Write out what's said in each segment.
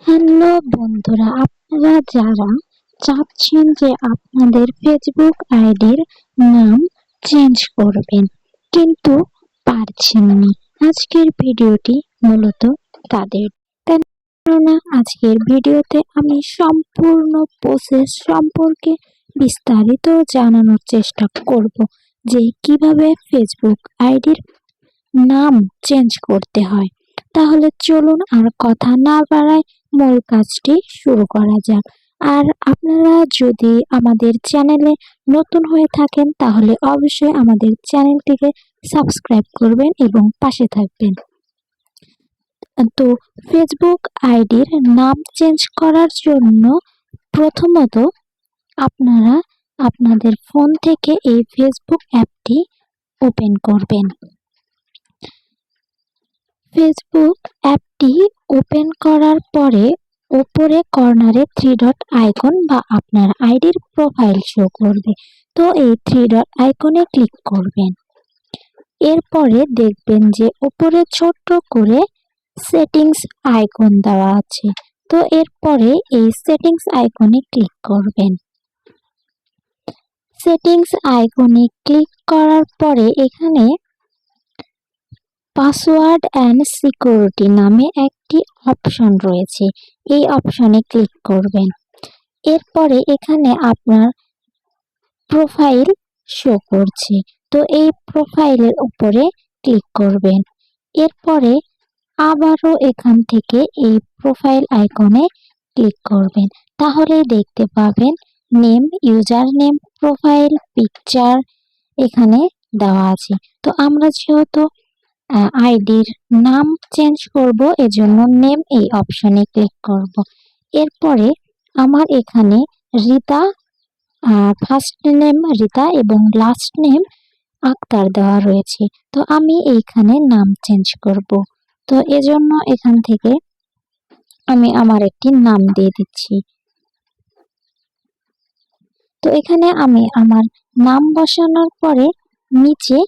Hello বন্ধুরা, আপনারা যারা চাচ্ছেন যে আপনাদের ফেসবুক আইডির নাম চেঞ্জ করবেন কিন্তু পারছেন না, আজকের ভিডিওটি মূলত তাদের। কেননা আজকের ভিডিওতে আমি সম্পূর্ণ প্রসেস সম্পর্কে বিস্তারিত জানানোর চেষ্টা করব যে কিভাবে ফেসবুক আইডির নাম চেঞ্জ করতে হয়। তাহলে চলুন আর কথা না বাড়ায় মূল কাজটি শুরু করা যাক। আর আপনারা যদি আমাদের চ্যানেলে নতুন হয়ে থাকেন তাহলে অবশ্যই আমাদের চ্যানেলটিকে সাবস্ক্রাইব করবেন এবং পাশে থাকবেন। তো ফেসবুক আইডির নাম চেঞ্জ করার জন্য প্রথমত আপনারা আপনাদের ফোন থেকে এই ফেসবুক অ্যাপটি ওপেন করবেন। ফেসবুক অ্যাপটি ওপেন করার পরে উপরে কর্নারে 3 ডট আইকন বা আপনার আইডির প্রোফাইল শো করবে। তো এই 3 ডট আইকনে ক্লিক করবেন। এরপরে দেখবেন যে উপরে ছোট্ট করে সেটিংস আইকন দেওয়া আছে। তো এরপরে এই সেটিংস আইকনে ক্লিক করবেন। সেটিংস আইকনে ক্লিক করার পরে এখানে পাসওয়ার্ড অ্যান্ড সিকিউরিটি নামে একটি অপশন রয়েছে, এই অপশনে ক্লিক করবেন। এরপরে এখানে আপনার প্রোফাইল শো করছে, তো এই প্রোফাইলের উপরে ক্লিক করবেন। এরপরে আবারও এখান থেকে এই প্রোফাইল আইকনে ক্লিক করবেন। তাহলে দেখতে পাবেন name, user name, profile picture এখানে দেওয়া আছে। তো আমরা যেহেতু আইডির নাম চেঞ্জ করব, এজন্য নেম এই অপশনে ক্লিক করব। এরপরে আমার এখানে রিতা, ফার্স্ট নেম রিতা এবং লাস্ট নেম আক্তার দেওয়া রয়েছে। তো আমি এইখানে নাম চেঞ্জ করব, তো এজন্য এখান থেকে আমি আমার একটি নাম দিয়ে দিচ্ছি। তো এখানে আমি আমার নাম বসানোর পরে নিচে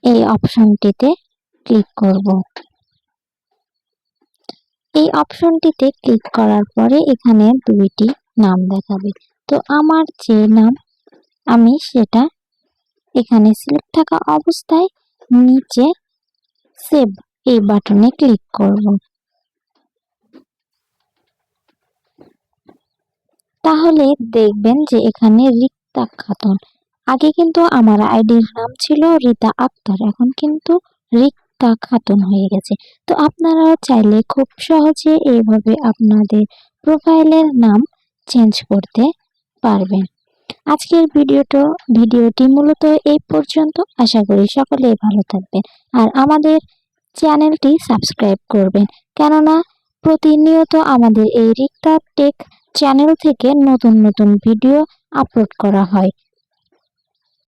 এই অপশনটিতে ক্লিক করব। এই অপশনটিতে ক্লিক করার পরে এখানে দুইটি নাম দেখাবে। তো আমার যে নাম আমি সেটা এখানে সিলেক্ট থাকা অবস্থায় নিচে সেভ এই বাটনে ক্লিক করব। তাহলে দেখবেন যে এখানে রিক্তা খাতুন, আগে কিন্তু আমার আইডির নাম ছিল রিতা আক্তার, এখন কিন্তু রিক্তা খাতুন হয়ে গেছে। তো আপনারাও চাইলে খুব সহজে এইভাবে আপনাদের প্রোফাইলের নাম চেঞ্জ করতে পারবেন। আজকের ভিডিওটি মূলত এই পর্যন্ত। আশা করি সকলেই ভালো থাকবেন আর আমাদের চ্যানেলটি সাবস্ক্রাইব করবেন, কেননা প্রতিনিয়ত আমাদের এই রিক্তা টেক চ্যানেল থেকে নতুন নতুন ভিডিও আপলোড করা হয়।